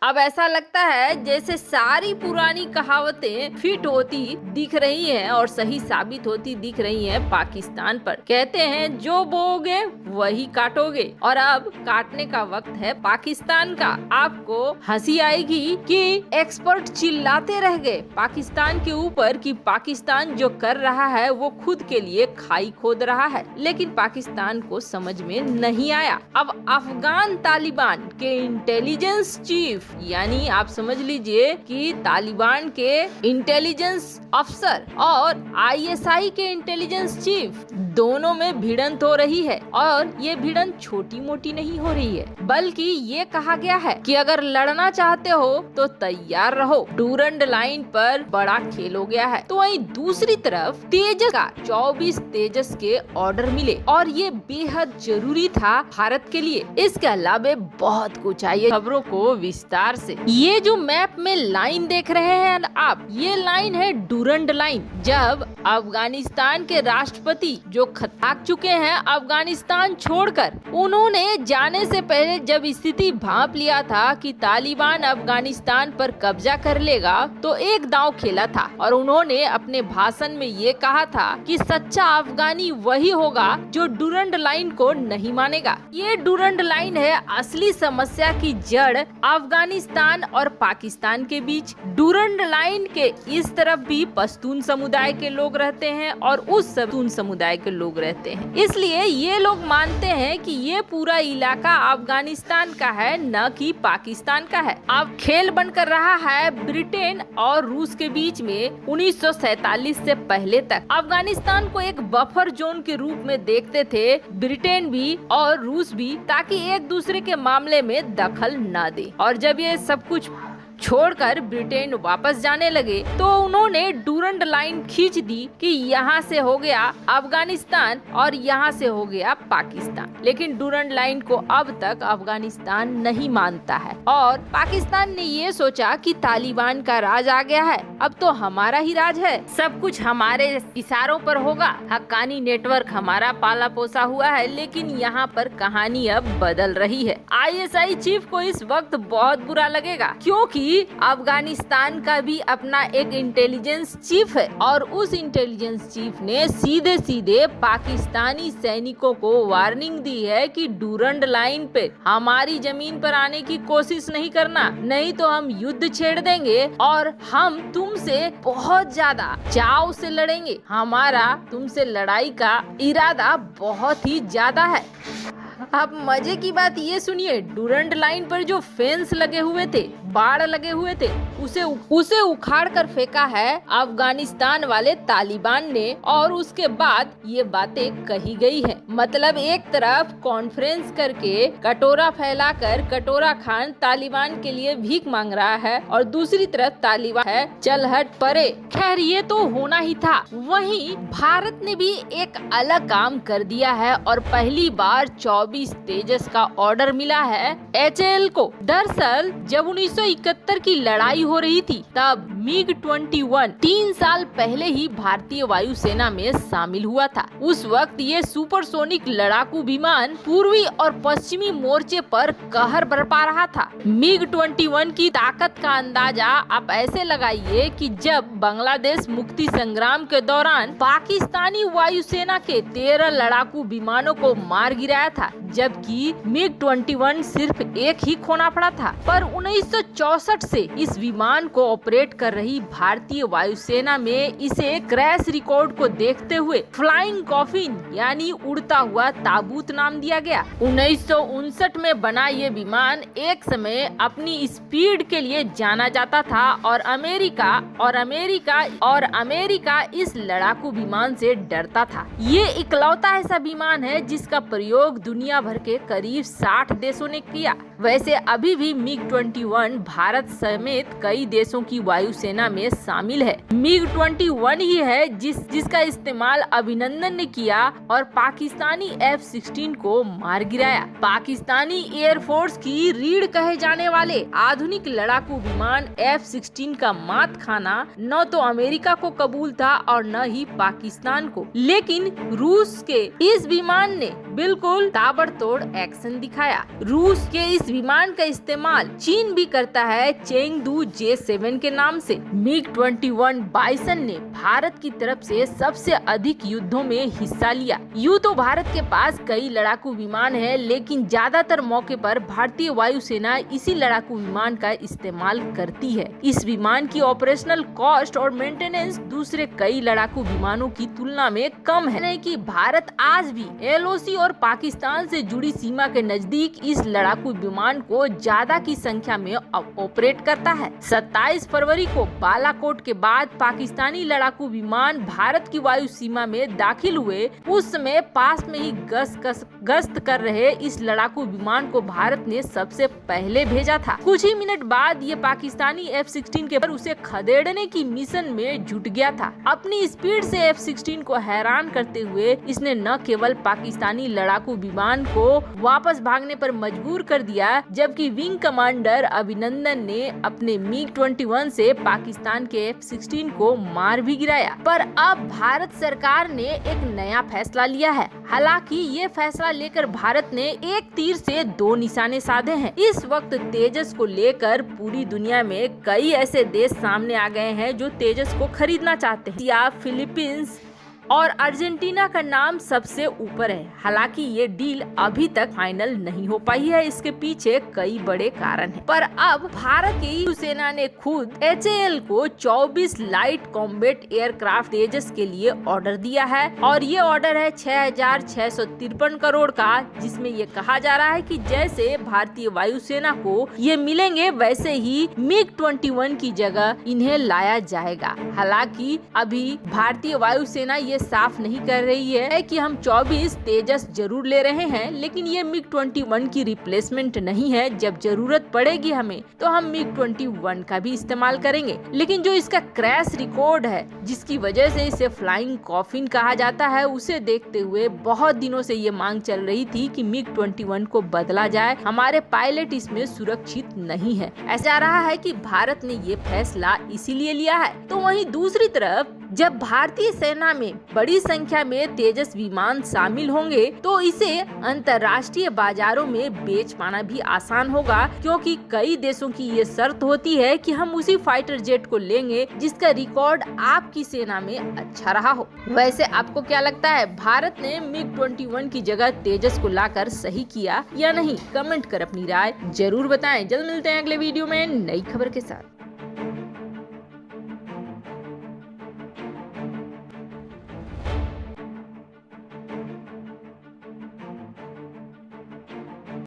अब ऐसा लगता है जैसे सारी पुरानी कहावतें फिट होती दिख रही हैं और सही साबित होती दिख रही हैं पाकिस्तान पर। कहते हैं जो बोओगे वही काटोगे, और अब काटने का वक्त है पाकिस्तान का। आपको हंसी आएगी कि एक्सपर्ट चिल्लाते रह गए पाकिस्तान के ऊपर कि पाकिस्तान जो कर रहा है वो खुद के लिए खाई खोद रहा है, लेकिन पाकिस्तान को समझ में नहीं आया। अब अफगान तालिबान के इंटेलिजेंस चीफ, यानी आप समझ लीजिए कि तालिबान के इंटेलिजेंस अफसर और आईएसआई के इंटेलिजेंस चीफ, दोनों में भिड़ंत हो रही है। और ये भिड़ंत छोटी मोटी नहीं हो रही है, बल्कि ये कहा गया है कि अगर लड़ना चाहते हो तो तैयार रहो। डूरंड लाइन पर बड़ा खेल हो गया है। तो वहीं दूसरी तरफ तेजस का 24 तेजस के ऑर्डर मिले, और ये बेहद जरूरी था भारत के लिए। इसके अलावा बहुत कुछ है, खबरों को विस्तार से। ये जो मैप में लाइन देख रहे हैं आप, ये लाइन है डूरंड लाइन। जब अफगानिस्तान के राष्ट्रपति जो थक चुके हैं अफगानिस्तान छोड़कर, उन्होंने जाने से पहले जब स्थिति भांप लिया था कि तालिबान अफगानिस्तान पर कब्जा कर लेगा, तो एक दांव खेला था और उन्होंने अपने भाषण में ये कहा था कि सच्चा अफगानी वही होगा जो डूरंड लाइन को नहीं मानेगा। ये डूरंड लाइन है असली समस्या की जड़ अफगानिस्तान और पाकिस्तान के बीच। डूरंड लाइन के इस तरफ भी पश्तून समुदाय के लोग रहते हैं और उस पश्तून समुदाय के लोग रहते हैं, इसलिए ये लोग मानते हैं कि ये पूरा इलाका अफगानिस्तान का है, न कि पाकिस्तान का है। अब खेल बनकर रहा है ब्रिटेन और रूस के बीच में। 1947 से पहले तक अफगानिस्तान को एक बफर जोन के रूप में देखते थे ब्रिटेन भी और रूस भी, ताकि एक दूसरे के मामले में दखल न दे। और जब ये सब कुछ छोड़कर ब्रिटेन वापस जाने लगे तो उन्होंने डूरंड लाइन खींच दी कि यहाँ से हो गया अफगानिस्तान और यहाँ से हो गया पाकिस्तान। लेकिन डूरंड लाइन को अब तक अफगानिस्तान नहीं मानता है, और पाकिस्तान ने ये सोचा कि तालिबान का राज आ गया है, अब तो हमारा ही राज है, सब कुछ हमारे इशारों पर होगा, हक्कानी नेटवर्क हमारा पाला पोसा हुआ है। लेकिन यहाँ पर कहानी अब बदल रही है। आईएसआई चीफ को इस वक्त बहुत बुरा लगेगा, क्योंकि अफगानिस्तान का भी अपना एक इंटेलिजेंस चीफ है, और उस इंटेलिजेंस चीफ ने सीधे सीधे पाकिस्तानी सैनिकों को वार्निंग दी है कि डूरंड लाइन पे हमारी जमीन पर आने की कोशिश नहीं करना, नहीं तो हम युद्ध छेड़ देंगे और हम तुमसे बहुत ज्यादा चाव से लड़ेंगे। हमारा तुमसे लड़ाई का इरादा बहुत ही ज्यादा है। अब मजे की बात ये सुनिए, डूरंड लाइन पर जो फेंस लगे हुए थे, बाड़ लगे हुए थे, उसे उखाड़ कर फेंका है अफगानिस्तान वाले तालिबान ने, और उसके बाद ये बातें कही गई है। मतलब एक तरफ कॉन्फ्रेंस करके कटोरा फैलाकर कटोरा खान तालिबान के लिए भीख मांग रहा है, और दूसरी तरफ तालिबान है चल हट परे। खैर ये तो होना ही था। वहीं भारत ने भी एक अलग काम कर दिया है, और पहली बार 24 तेजस का ऑर्डर मिला है एचएएल को। दरअसल जब 1971 की लड़ाई हो रही थी, तब MiG-21 3 साल पहले ही भारतीय वायुसेना में शामिल हुआ था। उस वक्त ये सुपरसोनिक लड़ाकू विमान पूर्वी और पश्चिमी मोर्चे पर कहर बरपा रहा था। MiG-21 की ताकत का अंदाजा आप ऐसे लगाइए कि जब बांग्लादेश मुक्ति संग्राम के दौरान पाकिस्तानी वायुसेना के 13 लड़ाकू विमानों को मार गिराया था, जबकि MiG-21 सिर्फ एक ही खोना पड़ा था। पर 1964 से इस विमान को ऑपरेट कर रही भारतीय वायुसेना में इसे क्रैश रिकॉर्ड को देखते हुए फ्लाइंग कॉफिन यानी उड़ता हुआ ताबूत नाम दिया गया। 1959 में बना ये विमान एक समय अपनी स्पीड के लिए जाना जाता था, और अमेरिका इस लड़ाकू विमान से डरता था। ये इकलौता ऐसा विमान है जिसका प्रयोग दुनिया भर के करीब 60 देशों ने किया। वैसे अभी भी MiG-21 भारत समेत कई देशों की वायुसेना में शामिल है। MiG-21 ही है जिसका इस्तेमाल अभिनंदन ने किया और पाकिस्तानी F-16 को मार गिराया। पाकिस्तानी एयरफोर्स की रीढ़ कहे जाने वाले आधुनिक लड़ाकू विमान F-16 का मात खाना न तो अमेरिका को कबूल था और न ही पाकिस्तान को, लेकिन रूस के इस विमान ने बिल्कुल ताबड़तोड़ ताबड़तोड़ एक्शन दिखाया। रूस के इस विमान का इस्तेमाल चीन भी करता है चेंगडू J7 के नाम से। MiG-21 बाइसन ने भारत की तरफ से सबसे अधिक युद्धों में हिस्सा लिया। यूं तो भारत के पास कई लड़ाकू विमान है, लेकिन ज्यादातर मौके पर भारतीय वायुसेना इसी लड़ाकू विमान का इस्तेमाल करती है। इस विमान की ऑपरेशनल कॉस्ट और मेंटेनेंस दूसरे कई लड़ाकू विमानों की तुलना में कम है। कि भारत आज भी LOC और पाकिस्तान से जुड़ी सीमा के नजदीक इस लड़ाकू विमान को ज्यादा की संख्या में ऑपरेट करता है। 27 फरवरी को बालाकोट के बाद पाकिस्तानी लड़ाकू विमान भारत की वायु सीमा में दाखिल हुए। उस समय पास में ही गश्त कर रहे इस लड़ाकू विमान को भारत ने सबसे पहले भेजा था। कुछ ही मिनट बाद ये पाकिस्तानी F-16 के पर उसे खदेड़ने की मिशन में जुट गया था। अपनी स्पीड से F-16 को हैरान करते हुए इसने न केवल पाकिस्तानी लड़ाकू विमान को वापस भागने पर मजबूर कर दिया, जबकि विंग कमांडर अभिनंदन ने अपने MiG-21 से पाकिस्तान के F-16 को मार भी गिराया। पर अब भारत सरकार ने एक नया फैसला लिया है। हालांकि ये फैसला लेकर भारत ने एक तीर से दो निशाने साधे हैं। इस वक्त तेजस को लेकर पूरी दुनिया में कई ऐसे देश सामने आ गए हैं जो तेजस को खरीदना चाहते हैं। या फिलीपींस और अर्जेंटीना का नाम सबसे ऊपर है। हालांकि ये डील अभी तक फाइनल नहीं हो पाई है। इसके पीछे कई बड़े कारण हैं। पर अब भारत की वायुसेना ने खुद HAL को 24 लाइट कॉम्बैट एयरक्राफ्ट तेजस के लिए ऑर्डर दिया है और ये ऑर्डर है 6,653 करोड़ का, जिसमें ये कहा जा रहा है कि जैसे भारतीय वायुसेना को ये मिलेंगे वैसे ही MiG-21 की जगह इन्हें लाया जाएगा। हालांकि अभी भारतीय वायुसेना ये साफ नहीं कर रही है कि हम 24 तेजस जरूर ले रहे हैं, लेकिन ये MiG-21 की रिप्लेसमेंट नहीं है। जब जरूरत पड़ेगी हमें तो हम MiG-21 का भी इस्तेमाल करेंगे। लेकिन जो इसका क्रैश रिकॉर्ड है, जिसकी वजह से इसे फ्लाइंग कॉफिन कहा जाता है, उसे देखते हुए बहुत दिनों से ये मांग चल रही थी कि MiG-21 को बदला जाए। हमारे पायलट इसमें सुरक्षित नहीं है। ऐसा जा रहा है कि भारत ने ये फैसला इसीलिए लिया है। तो वहीं दूसरी तरफ जब भारतीय सेना में बड़ी संख्या में तेजस विमान शामिल होंगे तो इसे अंतर्राष्ट्रीय बाजारों में बेच पाना भी आसान होगा, क्योंकि कई देशों की ये शर्त होती है कि हम उसी फाइटर जेट को लेंगे जिसका रिकॉर्ड आपकी सेना में अच्छा रहा हो। वैसे आपको क्या लगता है, भारत ने MiG-21 की जगह तेजस को लाकर सही किया या नहीं? कमेंट कर अपनी राय जरूर बताएं। जल्द मिलते हैं अगले वीडियो में नई खबर के साथ।